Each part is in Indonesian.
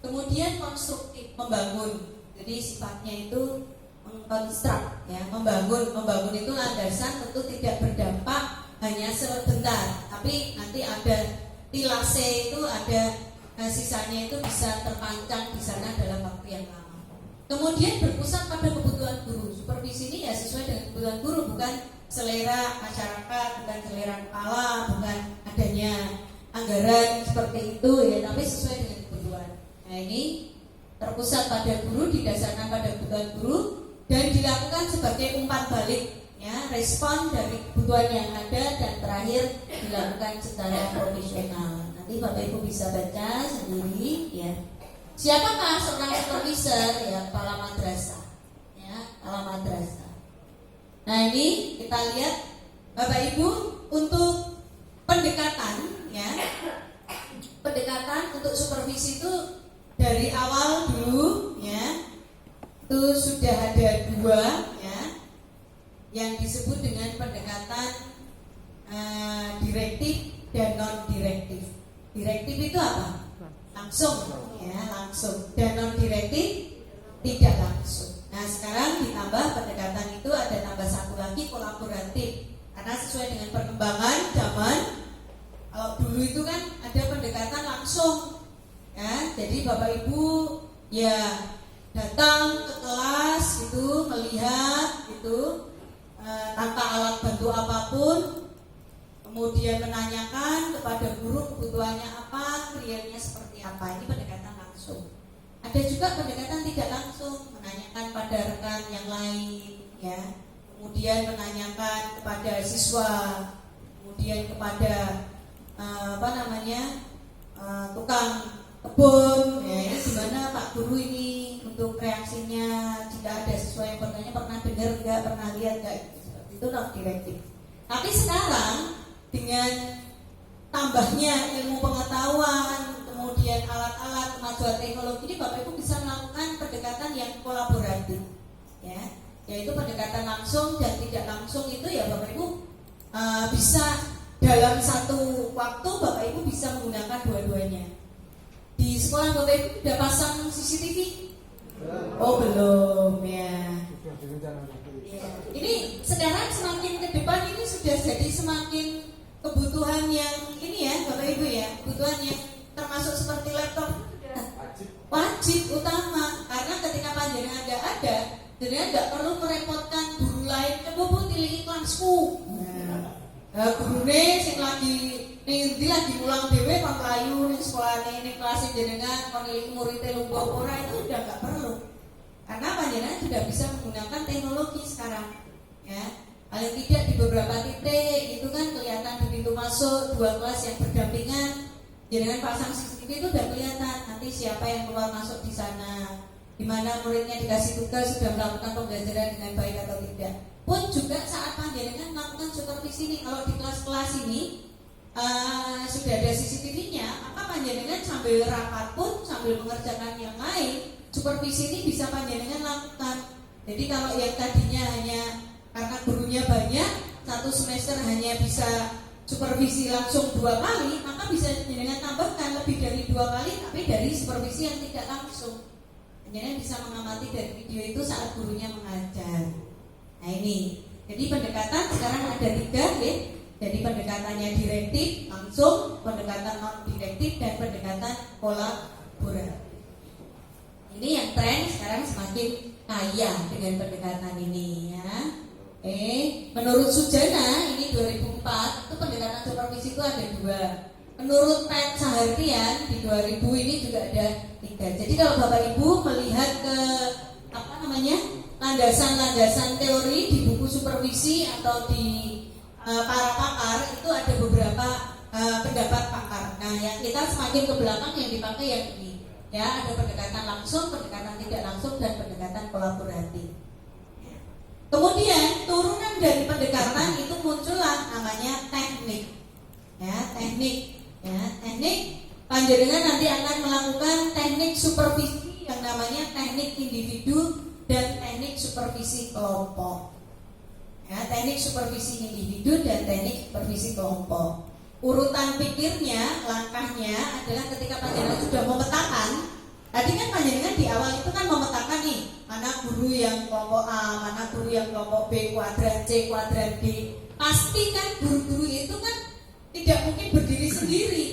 Kemudian konstruktif, membangun. Jadi sifatnya itu mengkonstruk, ya, membangun itu landasan tentu tidak berdampak hanya sebentar, tapi nanti ada tilase itu ada sisanya itu bisa terpancang di sana dalam waktu yang lama. Kemudian berpusat pada kebutuhan guru. Supervisi ini ya sesuai dengan kebutuhan guru, bukan selera masyarakat, bukan selera kepala, bukan adanya anggaran seperti itu ya, tapi sesuai dengan kebutuhan. Nah ini terpusat pada guru, didasarkan pada kebutuhan guru dan dilakukan sebagai umpan balik, ya, respon dari kebutuhan yang ada dan terakhir dilakukan secara profesional. Nanti Bapak Ibu bisa baca sendiri, ya. Siapakah seorang supervisor? Ya, kepala madrasah, ya, kepala madrasah. Nah ini kita lihat Bapak Ibu untuk pendekatan, ya, pendekatan untuk supervisi itu dari awal dulu, ya, itu sudah ada dua, ya, yang disebut dengan pendekatan direktif dan non direktif. Direktif itu apa? Langsung, ya, langsung. Dan non direktif tidak langsung. Nah sekarang ditambah pendekatan itu ada tambah satu lagi, kolaboratif. Karena sesuai dengan perkembangan zaman, kalau dulu itu kan ada pendekatan langsung, ya. Jadi Bapak Ibu ya datang ke kelas gitu, melihat gitu, tanpa alat bantu apapun, kemudian menanyakan kepada guru kebutuhannya apa, krianya seperti apa. Ini pendekatan langsung. Ada juga pendekatan tidak langsung, menanyakan pada rekan yang lain, ya, kemudian menanyakan kepada siswa, kemudian kepada tukang kebun, ya, ini gimana Pak Guru ini untuk reaksinya, jika ada siswa yang bertanya pernah dengar enggak, pernah lihat enggak, seperti itu non direktif. Tapi sekarang dengan tambahnya ilmu pengetahuan, kemudian alat-alat, kemajuan teknologi ini, Bapak Ibu bisa melakukan pendekatan yang kolaboratif, ya, yaitu pendekatan langsung dan tidak langsung. Itu ya Bapak Ibu bisa dalam satu waktu Bapak Ibu bisa menggunakan dua-duanya. Di sekolah Bapak Ibu sudah pasang CCTV? Oh belum, ya. Ini sekarang semakin ke depan ini sudah jadi semakin kebutuhan yang ini ya Bapak Ibu ya, kebutuhan yang termasuk seperti laptop wajib utama, karena ketika panjenengan nggak ada, jenengan nggak perlu merepotkan guru lain. Coba Bu tilik kelasku. Gurune sing lagi ning lagi mulang dhewe kon mlayu ning sekolahane ning kelas jenengan kon nilik muridé lungguh ora, itu sudah nggak perlu. Karena panjenengan sudah bisa menggunakan teknologi sekarang, ya. Paling tidak di beberapa titik itu kan kelihatan di pintu masuk dua kelas yang berdampingan, jenengan pasang CCTV itu sudah kelihatan nanti siapa yang keluar masuk di sana, di mana muridnya dikasih tugas sudah melakukan pembelajaran dengan baik atau tidak. Pun juga saat panjenengan melakukan supervisi ini, kalau di kelas-kelas ini sudah ada CCTV-nya, maka panjenengan sambil rapat pun sambil mengerjakan yang lain, supervisi ini bisa panjenengan lakukan. Jadi kalau yang tadinya hanya karena gurunya banyak, satu semester hanya bisa supervisi langsung 2 kali, maka bisa panjenengan tambahkan lebih dari 2 kali, tapi dari supervisi yang tidak langsung. Panjenengan bisa mengamati dari video itu saat gurunya mengajar. Nah ini, jadi pendekatan sekarang ada 3, ya. Jadi pendekatannya direktif, langsung, pendekatan non direktif, dan pendekatan kolaboratif. Ini yang tren sekarang semakin kaya dengan pendekatan ini, ya. Menurut Sujana ini 2004 itu pendekatan supervisi itu ada 2. Menurut Pet Sahartian di 2000 ini juga ada 3. Jadi kalau Bapak Ibu melihat ke landasan-landasan teori di buku supervisi atau di para pakar, itu ada beberapa pendapat pakar. Nah, yang kita semakin ke belakang yang dipakai yang ini, ya, ada pendekatan langsung, pendekatan tidak langsung, dan pendekatan kolaboratif. Kemudian turunan dari pendekatan itu muncullah namanya teknik, ya, teknik, ya, teknik. Panjenengan nanti akan melakukan teknik supervisi yang namanya teknik individu dan teknik supervisi kelompok. Ya, teknik supervisi individu dan teknik supervisi kelompok. Urutan pikirnya, langkahnya adalah ketika panjenengan sudah memetakan, tadi guru yang kelompok A, mana guru yang kelompok B, kuadran C, kuadran D. Pasti kan guru-guru itu kan tidak mungkin berdiri sendiri.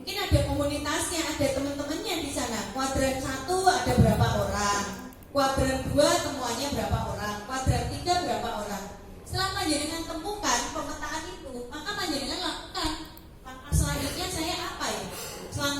Mungkin ada komunitasnya, ada teman-temannya di sana. Kuadran 1 ada berapa orang, kuadran 2 temuannya berapa orang, kuadran 3 berapa orang. Setelah panjenengan temukan pemetaan itu, maka panjenengan lakukan langkah selanjutnya. Saya apa ya?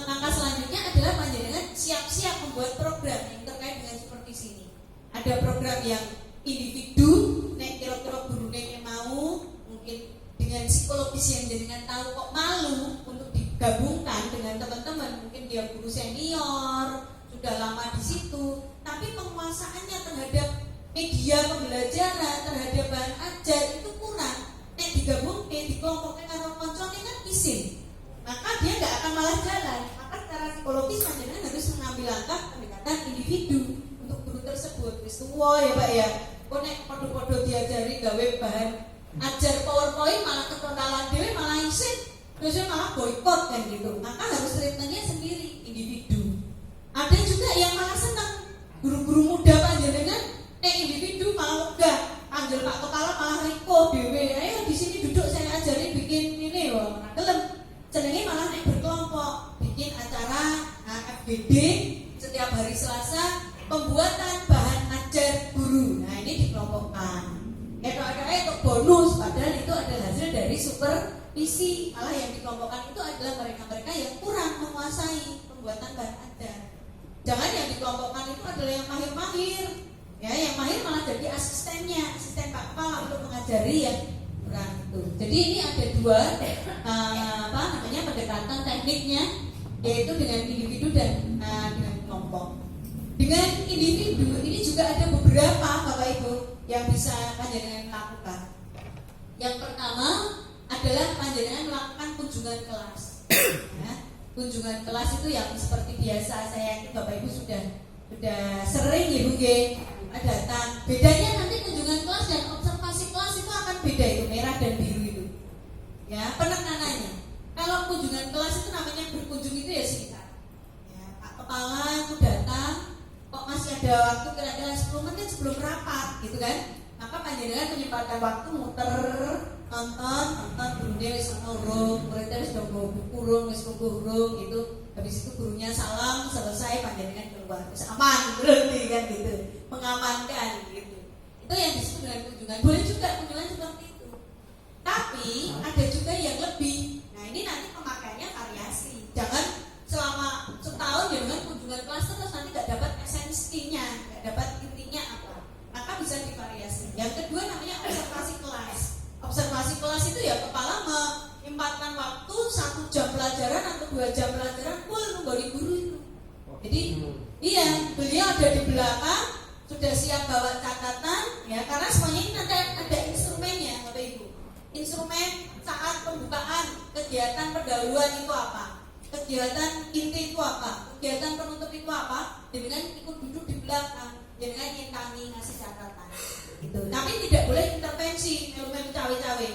Langkah selanjutnya adalah panjenengan siap-siap membuat program yang terkait dengan supervisi ini. Ada program yang individu, nek kira-kira guru yang mau, mungkin dengan psikologis yang jenengan tahu kok malu untuk digabungkan dengan teman-teman, mungkin dia guru senior, sudah lama di situ, tapi penguasaannya terhadap media pembelajaran, terhadap bahan ajar itu kurang. Nek digabungkan, dikelompokkan karo koncone kan isin, maka dia nggak akan malah jalan. Maka secara psikologis panjenengan harus mengambil langkah pendekatan individu untuk guru tersebut. Wis tuwa ya Pak ya. Kok nek podo-podo diajari gawe bahan ajar PowerPoint malah ketontalan dhewe malah isin, terus malah boikot kan gitu. Maka harus treatmentnya sendiri individu. Ada juga yang malah senang guru-guru muda panjenengan nek individu malah udah panggil Pak Kepala malah riko dhewe. Ayo di sini duduk saya ajarin bikin ini loh. Kelem jenenge malah nek berkelompok bikin acara FGD setiap hari Selasa pembuatan bahan ajar guru. Nah ini dikelompokkan. Itu bonus padahal itu adalah hasil dari supervisi. Malah yang dikelompokkan itu adalah mereka-mereka yang kurang menguasai pembuatan bahan ajar. Jangan yang dikelompokkan itu adalah yang mahir-mahir. Ya, yang mahir malah jadi asistennya, asisten Pak Kepala untuk mengajari yang kurang itu. Jadi ini ada dua pendekatan tekniknya, yaitu dengan individu dan dengan kelompok. Dengan individu ini juga ada beberapa Bapak Ibu yang bisa panjenengan lakukan. Yang pertama adalah panjenengan melakukan kunjungan kelas. Ya, kunjungan kelas itu yang seperti biasa, saya yakin Bapak Ibu sudah sering ya Bu datang. Bedanya nanti kunjungan kelas dan observasi kelas itu akan beda, itu merah dan biru itu. Ya, penekanannya. Kalau kunjungan kelas itu namanya berkunjung itu ya singkat. Ya, Pak Kepala itu datang, kok masih ada waktu kira-kira 10 menit sebelum rapat gitu kan. Maka panjenengan menyempatkan waktu muter, nonton gurunya wis ngurung, muridnya wis nggo kurung, wis ngurung gitu. Habis itu gurunya salam, selesai panjenengan keluar. Wis aman berhenti kan gitu. Mengamankan gitu. Itu yang disebut dengan kunjungan. Boleh juga kunjungan seperti itu. Tapi ada juga yang lebih. Nah, ini nanti pemakaiannya variasi. Jangan selama setahun dengan kunjungan kelas terus nanti nggak dapat esensinya, nggak dapat intinya apa. Maka bisa divariasi. Yang kedua namanya observasi kelas. Observasi kelas itu ya kepala menyempatkan waktu 1 jam pelajaran atau 2 jam pelajaran full nunggu guru itu. Jadi iya, beliau ada di belakang, sudah siap bawa catatan ya, karena semuanya ini nanti ada instrumennya Bapak Ibu. Instrumen saat pembukaan kegiatan pendahuluan itu apa, kegiatan inti itu apa, kegiatan penutup itu apa, dengan ikut duduk di belakang, dengan nyentangi ngasih catatan gitu. Tapi tidak boleh intervensi, melu-melu cawe-cawe.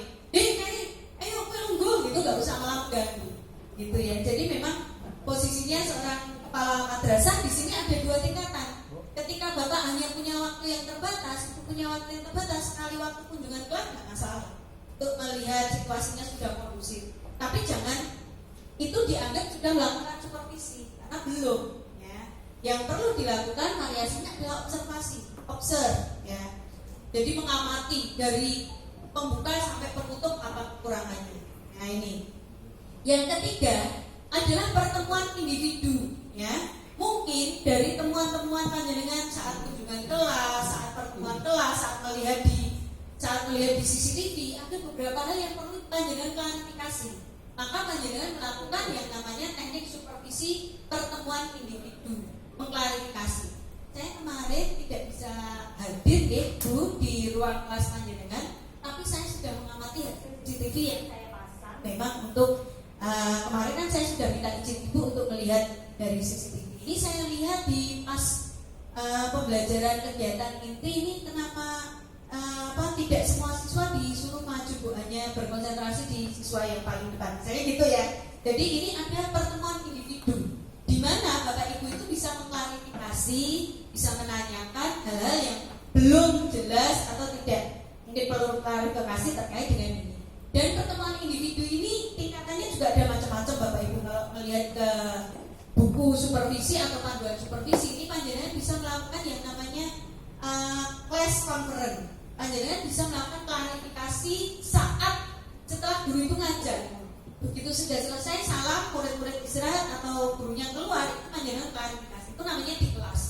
Ayo nunggu gitu, nggak usah malah mengganggu gitu ya. Jadi memang posisinya seorang kepala madrasah di sini ada 2 tingkatan. Ketika Bapak hanya punya waktu yang terbatas, sekali waktu kunjungan kelas nggak masalah untuk melihat situasinya sudah kondusif. Tapi jangan itu dianggap sudah melakukan supervisi karena belum. Ya. Yang perlu dilakukan variasinya adalah observasi, observe. Ya. Jadi mengamati dari pembuka sampai penutup apa kekurangannya. Nah ini. Yang ketiga adalah pertemuan individu. Ya. Mungkin dari temuan-temuan panjenengan saat kunjungan kelas, saat pertemuan kelas, saat melihat di CCTV, ada beberapa hal yang perlu panjenengan klarifikasi. Maka panjenengan melakukan yang namanya teknik supervisi pertemuan individu, mengklarifikasi. Saya kemarin tidak bisa hadir Bu di ruang kelas panjenengan, tapi saya sudah mengamati CCTV yang saya pasang. Memang untuk kemarin kan saya sudah minta izin Ibu untuk melihat dari CCTV. Ini saya lihat di pas pembelajaran kegiatan inti ini kenapa tidak semua siswa disuruh maju Bu, hanya berkonsentrasi di siswa yang paling depan. Saya gitu ya. Jadi ini ada pertemuan individu di mana Bapak Ibu itu bisa mengklarifikasi, bisa menanyakan hal-hal yang jelas atau tidak? Mungkin perlu klarifikasi terkait dengan ini. Dan pertemuan individu ini tingkatannya juga ada macam-macam Bapak Ibu. Kalau melihat ke buku supervisi atau panduan supervisi, ini panjenengan bisa melakukan yang namanya class conference. Panjenengan bisa melakukan klarifikasi saat setelah guru itu ngajar. Begitu sudah selesai salam, murid-murid istirahat atau gurunya keluar, itu panjenengan klarifikasi. Itu namanya di kelas.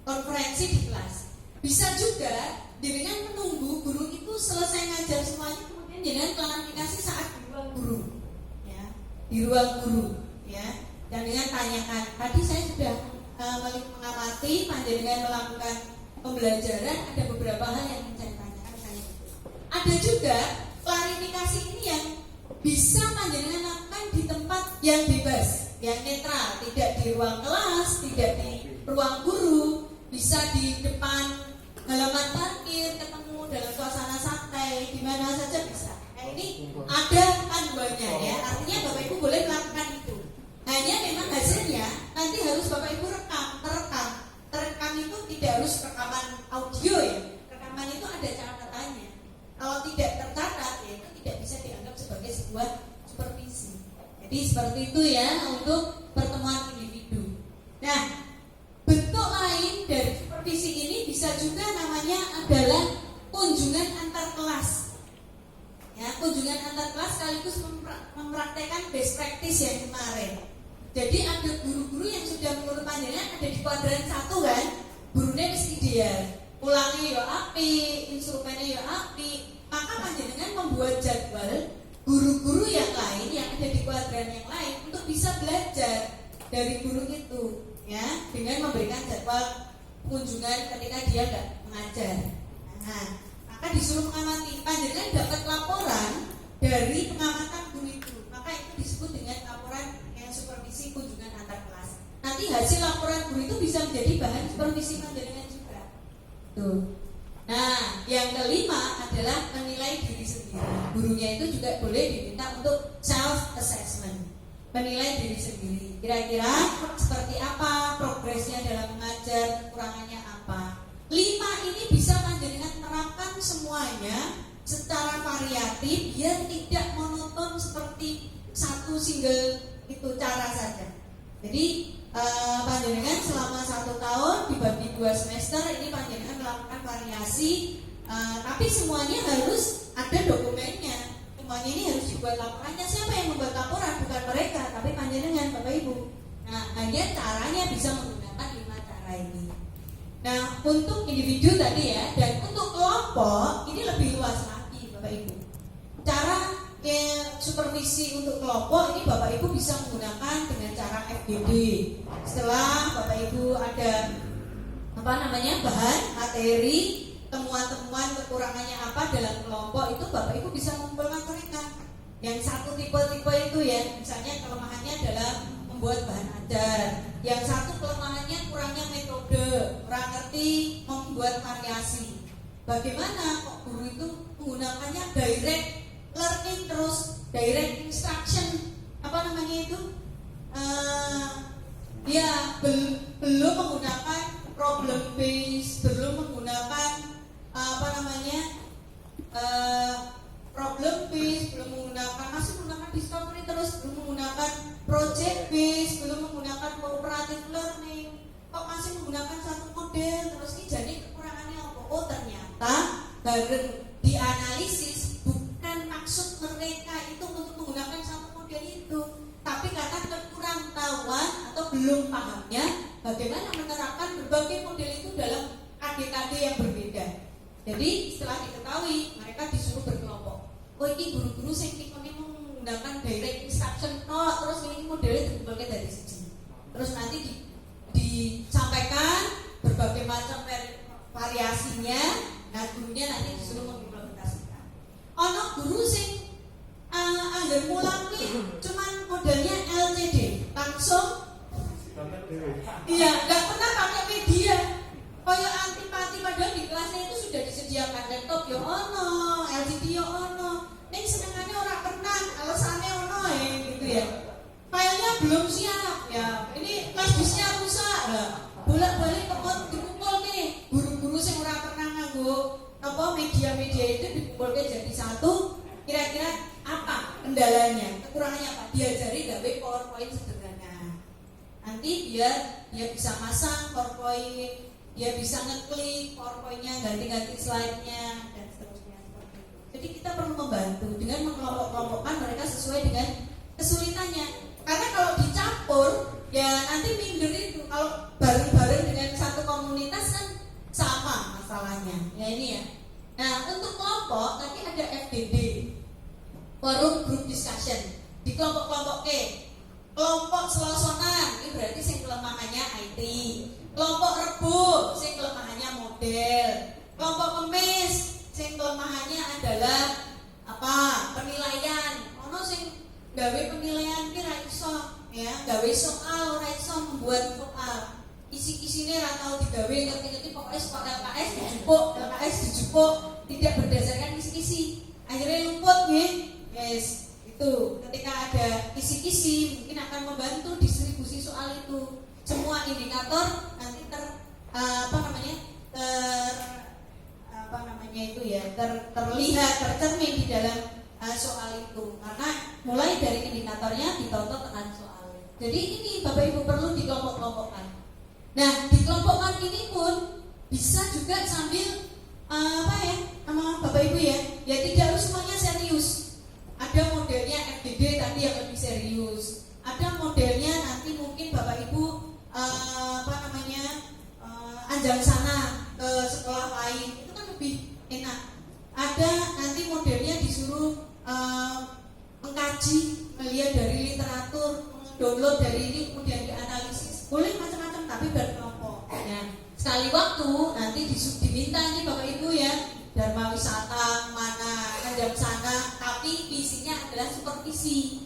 Konferensi di kelas. Bisa juga dengan menunggu guru itu selesai ngajar semuanya, kemudian dengan klarifikasi saat di ruang guru, ya, di ruang guru, ya. Dan dengan tanyakan, tadi saya sudah mengamati panjenengan melakukan pembelajaran, ada beberapa hal yang saya tanyakan. Ada juga klarifikasi ini yang bisa panjenengan lakukan di tempat yang bebas, yang netral, tidak di ruang kelas, tidak di ruang guru, bisa di depan halaman parkir, ketemu dalam suasana santai, di mana saja bisa. Nah, ini ada panduannya ya, artinya Bapak Ibu boleh melakukan itu. Hanya memang hasilnya nanti harus Bapak Ibu terekam. Terekam itu tidak harus rekaman audio ya. Rekaman itu ada catatannya. Kalau tidak tercatat ya itu tidak bisa dianggap sebagai sebuah supervisi. Jadi seperti itu ya untuk pertemuan individu. Nah, bentuk lain dari supervisi ini bisa juga namanya adalah kunjungan antar kelas. Ya, kunjungan antar kelas sekaligus mempraktekkan best practice yang kemarin. Jadi ada guru-guru yang sudah menurut panjenengan ada di kuadran 1 kan, gurunya wis ideal, pulangnya ya api, instrumennya ya api, maka panjenengan membuat jadwal guru-guru yang lain yang ada di kuadran yang lain untuk bisa belajar dari guru itu, ya, dengan memberikan jadwal kunjungan ketika dia nggak mengajar. Nah, maka disuruh mengamati. Panjenengan dapat laporan dari pengamatan guru itu, maka itu disebut dengan laporan yang supervisi kunjungan antar kelas. Nanti hasil laporan guru itu bisa menjadi bahan supervisi panjenengan juga. Tuh. Nah, yang kelima adalah menilai diri sendiri. Gurunya itu juga boleh diminta untuk self assessment, menilai diri sendiri. Kira-kira seperti apa progresnya dalam mengajar, kekurangannya apa. 5 ini bisa panjenengan terapkan semuanya secara variatif biar tidak monoton seperti satu single itu cara saja. Jadi panjenengan selama 1 tahun dibagi 2 semester ini panjenengan melakukan variasi, tapi semuanya harus ada dokumennya. Semuanya ini harus dibuat laporannya. Siapa yang membuat laporan? Bukan mereka, tapi panjenengan Bapak Ibu. Nah, hanya caranya bisa menggunakan 5 cara ini. Nah, untuk individu tadi ya, dan untuk kelompok ini lebih luas lagi Bapak Ibu. Cara supervisi untuk kelompok ini Bapak Ibu bisa menggunakan dengan cara FGD. Setelah Bapak Ibu ada bahan materi, temuan-temuan kekurangannya apa dalam kelompok itu Bapak Ibu bisa mengumpulkan mereka. Yang satu tipe-tipe itu ya, misalnya kelemahannya adalah membuat bahan ajar. Yang satu kelemahannya kurangnya metode, kurang ngerti membuat variasi. Bagaimana kok guru itu menggunakannya direct learning terus, direct instruction, belum menggunakan problem base, belum menggunakan problem base, belum menggunakan, masih menggunakan discovery terus, belum menggunakan project base, belum menggunakan cooperative learning, kok masih menggunakan satu model terus. Ini jadi kekurangannya apa? Oh ternyata bareng dianalisis bukan maksud mereka itu untuk menggunakan satu model itu, tapi karena kekurang tahuan atau belum pahamnya bagaimana menerapkan berbagai model itu dalam KD-KD yang berbeda. Jadi setelah diketahui mereka disuruh berkelompok. Oh ini guru-guru sing menggunakan direct instruction terus ini modelnya berbagai dari sini. Terus nanti disampaikan berbagai macam variasinya. Nah gurunya nanti disuruh mengimplementasikan. Ono guru sing anggar mulang cuman modelnya LCD langsung. Iya, nggak pernah pakai media. Kayak antipati padahal di kelasnya itu sudah disediakan laptop yo ono, LCD yo ono. Ning senengannya orang pernah, alasannya ono ya gitu ya. Filenya belum siap ya. Ini flashdisknya rusak lah. Bolak-balik kepot dikumpul nih. Guru-guru sing ora pernah nganggo media-media itu dikumpulkan jadi satu, kira-kira apa kendalanya, kekurangannya apa? Diajari gawe PowerPoint sederhana. Nanti dia bisa masang PowerPoint, dia bisa ngeklik PowerPoint-nya, ganti-ganti slide-nya dan seterusnya seperti itu. Jadi kita perlu membantu dengan mengelompok-kelompokkan mereka sesuai dengan kesulitannya. Karena kalau dicampur ya nanti minder itu. Kalau bareng-bareng dengan satu komunitas kan sama masalahnya. Ya ini ya. Nah, untuk kelompok nanti ada FGD, forum group discussion. Di kelompok-kelompok kelompok selosonan ini berarti yang kelemahannya IT. Kelompok rebuk yang kelemahannya model. Kelompok kemis yang kelemahannya adalah apa? Penilaian. Ono sing gawe penilaian ki ra iso ya, gawe soal ora iso membuat soal. Isi-isine ra tau digawe ngerti-ngerti pokoknya soal LKS dijupuk tidak berdasarkan isi-isi. Akhirnya luput nggih. Yes, itu ketika ada kisi-kisi mungkin akan membantu distribusi soal itu. Semua indikator nanti terlihat tercermin di dalam soal itu, karena mulai dari indikatornya ditonton tekan soal. Jadi ini Bapak Ibu perlu dikelompok-kelompokkan. Nah, dikelompokkan ini pun bisa juga sambil sama Bapak Ibu ya tidak harus semuanya serius. Ada modelnya FGD tadi yang lebih serius. Ada modelnya nanti mungkin Bapak Ibu anjang sana ke sekolah lain, itu kan lebih enak. Ada nanti modelnya disuruh mengkaji, melihat dari literatur, download dari ini kemudian dianalisis. Boleh macam-macam tapi berkelompok. Nah, sekali waktu nanti diminta ini Bapak Ibu ya, Dharma Wisata mana, anjang sana, tapi visinya adalah supervisi.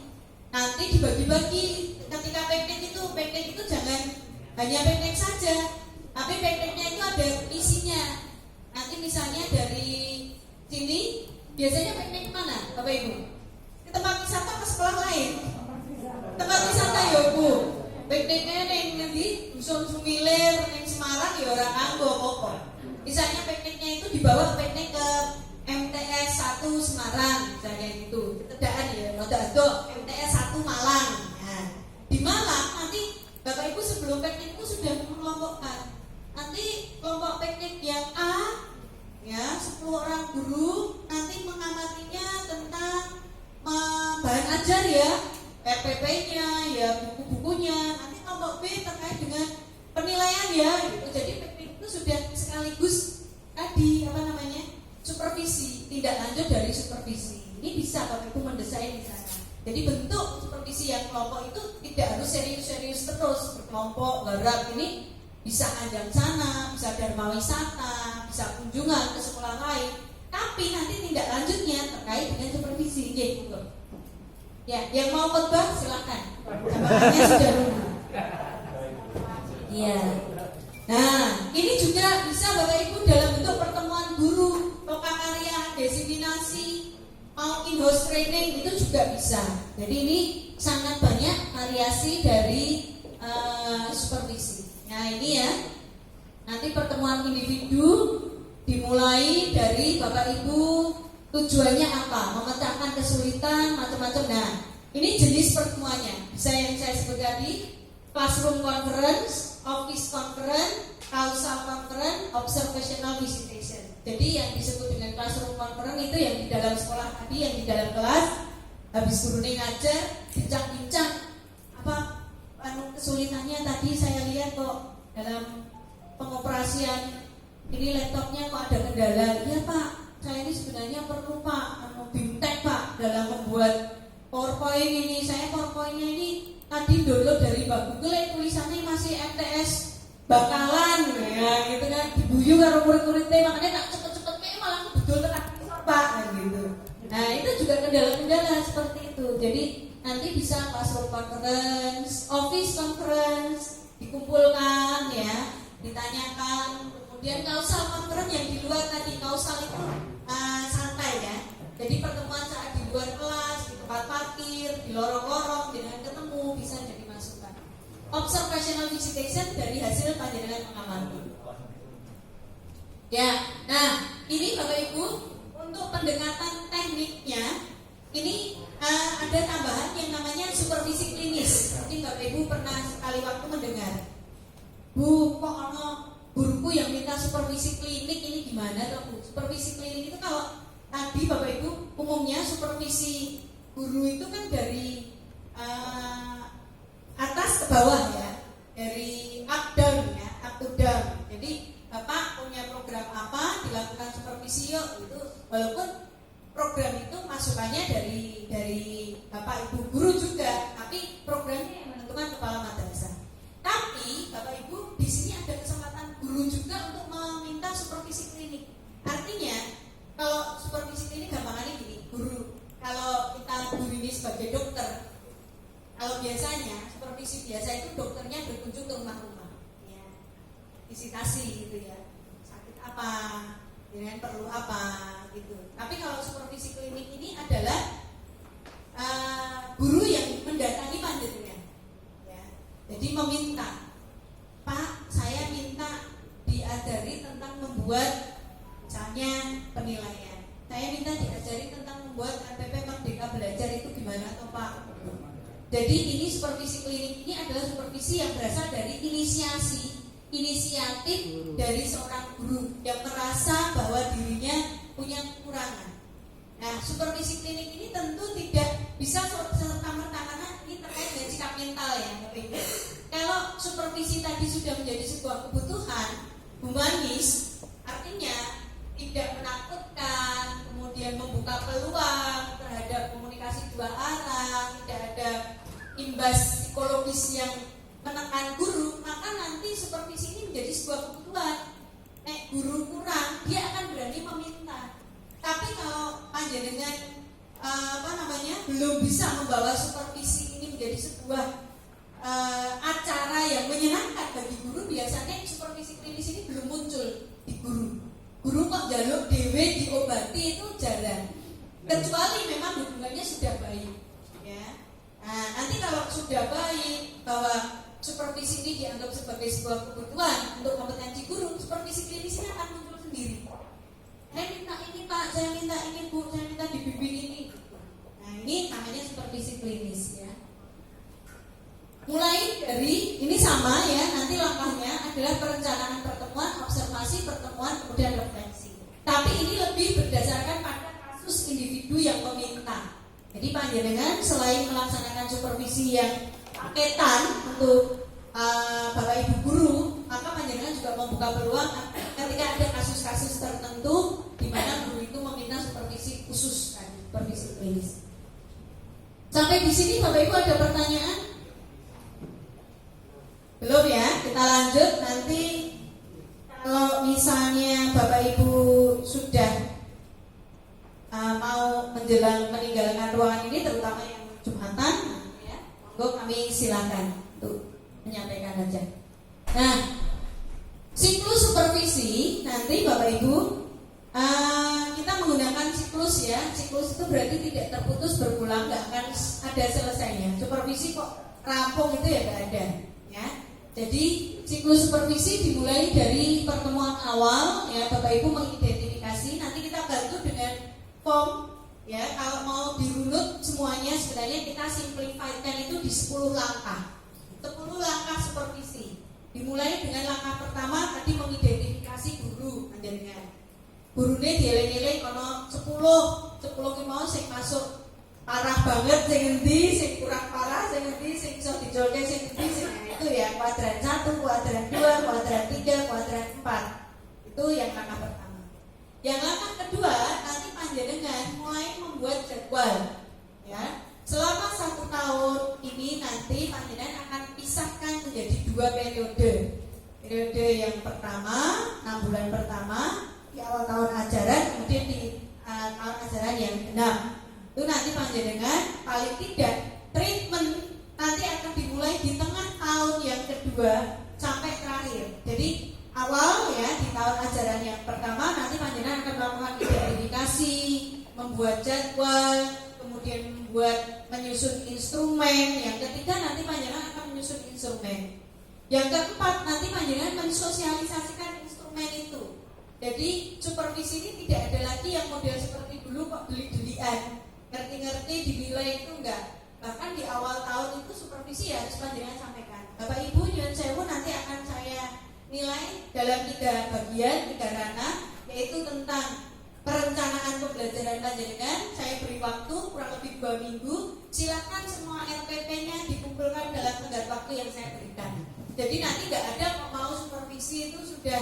Nanti dibagi-bagi ketika piknik itu jangan hanya piknik saja, tapi pikniknya itu ada isinya. Nanti misalnya dari sini biasanya piknik mana Bapak Ibu? Ke tempat wisata ke sekolah lain? Tempat wisata ya Bu. Pikniknya yang di Dusun Sumilir, yang Semarang ya orang nganggo apa. Misalnya pikniknya itu dibawa piknik ke MTS 1 Semarang misalnya gitu. Ketedaan ya, roda-roda MTS 1 Malang. Nah, di Malang nanti Bapak Ibu sebelum piknik itu sudah mengelompokkan. Nanti kelompok piknik yang A ya 10 orang guru nanti mengamatinya tentang bahan ajar ya, RPP-nya ya, buku-bukunya. Nanti kelompok B terkait dengan penilaian ya gitu. Jadi piknik itu sudah sekaligus tadi supervisi, tindak lanjut dari supervisi. Ini bisa Bapak Ibu mendesain di sana. Jadi bentuk supervisi yang kelompok itu tidak harus serius-serius terus berkelompok, garap. Ini bisa anjang sana, bisa dharma wisata, bisa kunjungan ke sekolah lain. Tapi nanti tindak lanjutnya terkait dengan supervisi. Gitu. Ya, yang mau khotbah silakan. Jamaahnya sudah lunas. Iya. Nah, ini juga bisa Bapak Ibu dalam bentuk pertemuan guru, lokakarya, desiminasi, mau in-house training itu juga bisa. Jadi ini sangat banyak variasi dari supervisi. Nah ini ya, nanti pertemuan individu dimulai dari Bapak Ibu tujuannya apa, memecahkan kesulitan macam-macam. Nah ini jenis pertemuannya. Bisa yang saya sebut tadi, classroom conference, office conference, causal conference, observational visitation. Jadi yang disebut dengan classroom conference itu yang di dalam sekolah tadi, yang di dalam kelas, habis gurunya ngajar, bincang-bincang apa kesulitannya tadi saya lihat kok dalam pengoperasian ini laptopnya kok ada kendala. Iya Pak, saya ini sebenarnya perlu Pak BIMTEK Pak dalam membuat PowerPoint ini. Saya PowerPoint-nya ini tadi download dari Mbak Google, tulisannya masih MTS bakalan ya gitu kan, dibuyu karo murid-muridnya, makanya tak cepet-cepet kayak malah betul kan Pak gitu. Nah itu juga kendala-kendala seperti itu. Jadi nanti bisa classroom conference, office conference, dikumpulkan ya, ditanyakan. Kemudian causal conference yang di luar tadi, causal itu santai ya. Jadi pertemuan saat di luar kelas, di tempat parkir, di lorong-lorong dengan ketemu bisa jadi masukan. Observational visitation dari hasil panjenengan mengamati. Ya, nah ini Bapak Ibu untuk pendekatan tekniknya ini ada tambahan yang namanya supervisi klinis. Mungkin Bapak Ibu pernah sekali waktu mendengar, Bu, kok ono guruku yang minta supervisi klinik, ini gimana toh Bu? Supervisi klinik itu kalau tadi Bapak Ibu umumnya supervisi guru itu kan dari atas ke bawah ya, dari up down ya, up to down. Jadi Bapak punya program apa, dilakukan supervisi yuk itu, walaupun program itu masukannya dari Bapak Ibu guru juga, tapi programnya yang menentukan kepala madrasah. Tapi Bapak Ibu di sini ada kesempatan guru juga untuk meminta supervisi klinik. Artinya kalau supervisi klinik gampangannya gini, guru kalau kita guru ini sebagai dokter, kalau biasanya supervisi biasa itu dokternya berkunjung ke rumah-rumah, ya, visitasi gitu ya, sakit apa, dengan perlu apa gitu. Tapi kalau supervisi klinik ini adalah guru yang mendatangi panjenengan, ya. Jadi meminta, Pak, saya minta diajari tentang membuat misalnya penilaian. Saya minta diajari tentang membuat RPP Merdeka Belajar itu gimana toh Pak? Jadi ini supervisi klinik ini adalah supervisi yang berasal dari inisiatif dari seorang guru yang merasa bahwa dirinya punya kekurangan. Nah, supervisi klinik ini tentu tidak bisa serta-merta karena ini terkait dengan sikap mental ya, Bapak Ibu. Kalau supervisi tadi sudah menjadi sebuah kebutuhan humanis, artinya tidak menakutkan, kemudian membuka peluang terhadap komunikasi dua arah, tidak ada imbas psikologis yang menekan guru, maka nanti supervisi ini menjadi sebuah kebutuhan. Guru kurang, dia akan berani meminta. Tapi kalau panjenengan belum bisa membawa supervisi ini menjadi sebuah acara yang menyenangkan bagi guru, biasanya supervisi klinis ini belum muncul di guru. Guru kok jaluk dewe diobati itu jarang, kecuali memang hubungannya sudah baik, ya. Nah, nanti kalau sudah baik bahwa supervisi ini dianggap sebagai sebuah kebutuhan untuk kompetensi guru, supervisi klinisnya akan muncul sendiri. Saya minta ini Pak, saya minta ini Bu, saya minta dibimbing ini. Nah, ini namanya supervisi klinis ya. Mulai dari ini sama ya, nanti langkahnya adalah perencanaan pertemuan, observasi pertemuan, kemudian refleksi. Tapi ini lebih berdasarkan pada kasus individu yang meminta. Jadi panjenengan selain melaksanakan supervisi yang paketan untuk Bapak Ibu guru, maka panjenengan juga membuka peluang ketika ada kasus-kasus tertentu di mana guru itu meminta supervisi khusus, kan, supervisi klinis. Sampai di sini Bapak Ibu ada pertanyaan? Belum ya? Kita lanjut nanti. Kalau misalnya Bapak Ibu sudah mau meninggalkan ruangan ini, terutama yang Jumatan, ya, monggo kami silakan untuk menyampaikan aja. Nah, siklus supervisi nanti Bapak Ibu kita menggunakan siklus ya. Siklus itu berarti tidak terputus berulang, nggak akan ada selesainya. Supervisi kok rampung itu ya nggak ada, ya. Jadi siklus supervisi dimulai dari pertemuan awal ya, Bapak Ibu mengidentifikasi. Nanti kita bantu dengan form ya. Kalau mau dirunut semuanya sebenarnya kita simplifikan itu di 10 langkah. 10 langkah supervisi. Dimulai dengan langkah pertama tadi mengidentifikasi guru panjenengan. Gurune dieling-eling ono 10 ki mau sing masuk parah banget, sing endi, sing kurang parah, sing endi, sing iso dijolke, sing endi, sing itu ya, kuadran 1, kuadran 2, kuadran 3, kuadran 4. Itu yang langkah pertama. Yang langkah kedua, nanti panjenengan mulai membuat jadwal ya. Selama 1 tahun ini nanti panjenengan akan pisahkan menjadi 2 periode. Periode yang pertama, 6 bulan pertama di awal tahun ajaran, kemudian di tahun ajaran yang genap. Itu nanti panjenengan paling tidak treatment nanti akan dimulai di tengah tahun yang kedua sampai terakhir. Jadi awal ya di tahun ajaran yang pertama nanti panjenengan akan melakukan identifikasi, membuat jadwal, kemudian menyusun instrumen. Yang ketiga nanti panjenengan akan menyusun instrumen. Yang keempat nanti panjenengan mensosialisasikan instrumen itu. Jadi supervisi ini tidak ada lagi yang model seperti dulu kok beli-belian, ngerti-ngerti dinilai itu enggak. Bahkan di awal tahun itu supervisi harus panjenengan sampaikan. Bapak Ibu nyuwun sewu, nanti akan saya nilai dalam 3 bagian, 3 ranah, yaitu tentang perencanaan pembelajaran panjenengan. Saya beri waktu kurang lebih 2 minggu. Silakan semua LPP-nya dikumpulkan dalam tenggat waktu yang saya berikan. Jadi nanti nggak ada mau supervisi itu sudah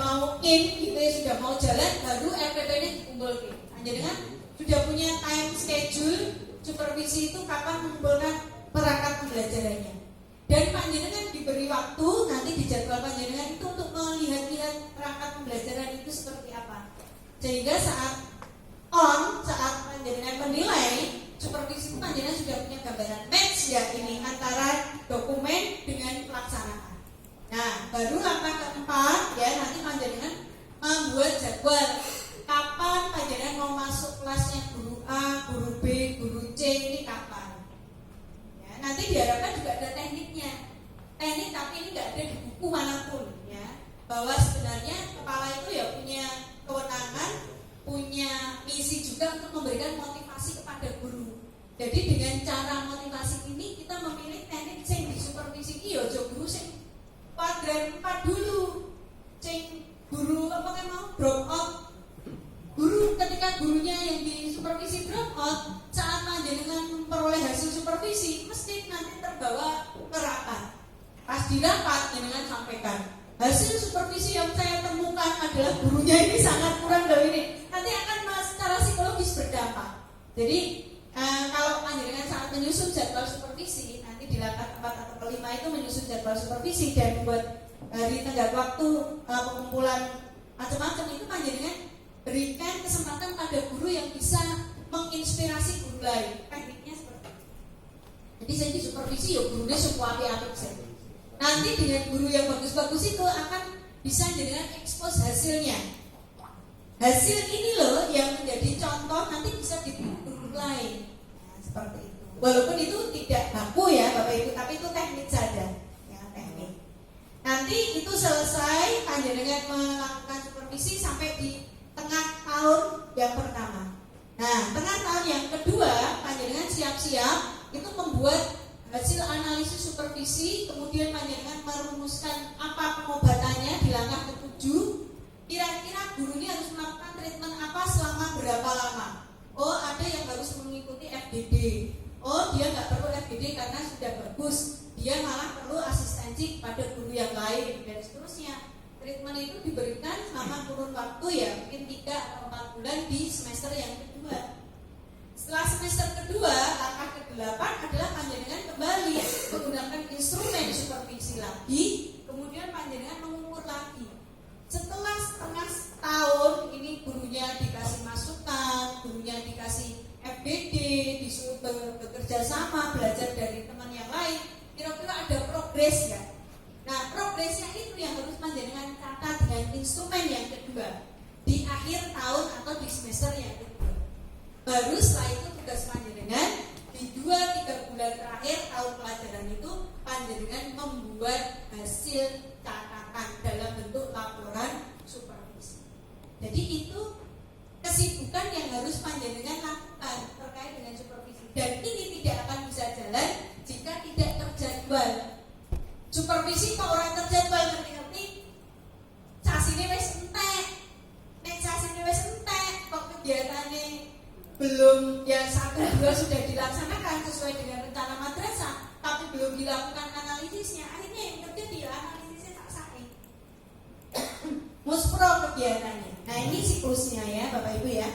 mau gitu ya, sudah mau jalan baru LPP-nya dikumpulkan. Panjenengan sudah punya time schedule supervisi itu kapan mengumpulkan perangkat pembelajarannya. Dan panjenengan diberi waktu nanti di jadwal panjenengan itu untuk melihat-lihat perangkat pembelajaran itu seperti apa. Sehingga saat panjenengan menilai supervisi itu panjenengan sudah punya gambaran match ya ini antara dokumen dengan pelaksanaan. Nah, baru langkah keempat ya nanti panjenengan membuat jadwal kapan panjenengan mau masuk kelasnya guru A, guru B, guru C ini kapan. Ya, nanti diharapkan juga ada tekniknya. Teknik tapi ini nggak ada di buku manapun ya. Bahwa sebenarnya kepala itu ya punya kewenangan, punya misi juga untuk memberikan motivasi kepada guru. Jadi dengan cara motivasi ini kita memilih teknik sing di supervisi iki ya aja guru sing kuadran 4 dulu. Sing guru apa kan mau drop out. Guru ketika gurunya yang di supervisi drop out, saat panjenengan memperoleh hasil supervisi mesti nanti terbawa ke rapat. Pas di rapat jenengan sampaikan, hasil supervisi yang saya temukan adalah gurunya ini sangat kurang dari ini. Nanti akan secara psikologis berdampak. Jadi kalau panjenengan saat menyusun jadwal supervisi, nanti di langkah 4 atau kelima itu menyusun jadwal supervisi dan membuat dari tenggat waktu pengumpulan macam-macam itu panjenengan berikan kesempatan pada guru yang bisa menginspirasi guru lain. Tekniknya seperti itu. Jadi saya di supervisi ya gurunya semua apik-apik saja. Nanti dengan guru yang bagus-bagus itu akan bisa dengan expose hasilnya. Hasil ini loh yang menjadi contoh nanti bisa diberi guru lain. Nah, seperti itu. Walaupun itu tidak baku ya Bapak Ibu, tapi itu teknik saja. Ya, teknik. Nanti itu selesai panjenengan melakukan supervisi sampai di tengah tahun yang pertama. Nah, tengah tahun yang kedua panjenengan siap-siap itu membuat hasil analisis supervisi, kemudian panjenengan merumuskan apa pengobatannya di langkah ke-7. Kira-kira guru ini harus melakukan treatment apa selama berapa lama? Oh, ada yang harus mengikuti FDD. Oh, dia nggak perlu FDD karena sudah bagus. Dia malah perlu asistensi pada guru yang lain dan seterusnya. Treatment itu diberikan selama kurun waktu ya mungkin 3 atau 4 bulan di semester yang kedua. Setelah semester kedua, langkah ke-8 adalah panjenengan kembali menggunakan instrumen supervisi lagi, kemudian panjenengan mengukur lagi. Setelah setengah tahun ini gurunya dikasih masukan, gurunya dikasih FDD, disuruh bekerja sama, belajar dari teman yang lain, kira-kira ada progres ya. Nah, progresnya itu yang harus panjenengan catat dengan instrumen yang kedua di akhir tahun atau di semester yang kedua. Baru setelah itu tugas panjenengan di 2-3 bulan terakhir tahun pelajaran itu panjenengan membuat hasil catatan dalam bentuk laporan supervisi. Jadi itu kesibukan yang harus panjenengan lakukan terkait dengan supervisi. Dan ini tidak akan bisa jalan jika tidak terjadwal. Supervisi kok orang terjadwal ngerti-ngerti sasine wis entek. Nek sasine wis entek kok kegiatannya belum ya 1-2 sudah dilaksanakan sesuai dengan rencana madrasah tapi belum dilakukan analisisnya, akhirnya yang terjadi analisisnya tak sae. Muspro kegiatannya. Nah, ini siklusnya ya Bapak Ibu ya.